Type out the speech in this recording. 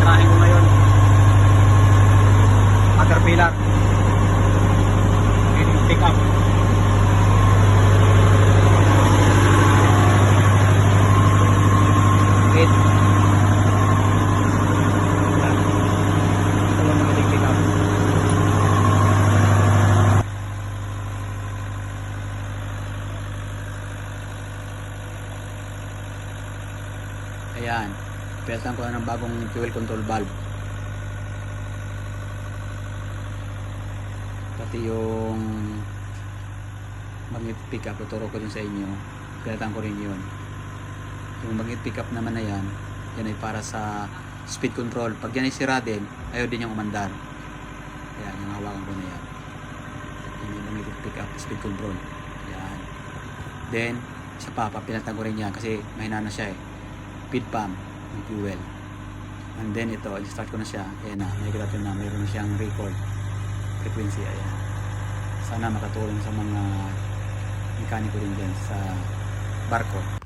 Tirahin ko ngayon. Caterpillar. Pick up. Wait. Ito lang magaling pick up. Ayan. Pinalitan ko na ng bagong fuel control valve. Pati yung magnet pickup, tuturo ko din sa inyo. Pinalitan ko rin yun. Yung magnet pickup naman na yan, yan ay para sa speed control. Pag yan ay sira din, ayaw din yung umandar. Ayan, yung hawakan ko na yan. Yan yung magnet pickup, speed control. Ayan. Then, isa pa, pinalitan ko rin yan kasi mahina na siya eh. Feed pump ng fuel. And then ito, i-start ko na siya. Ayan na, nakikita natin na mayroon na siyang record frequency. Ayan. Sana makatulong sa mga mekaniko rin dyan sa barko.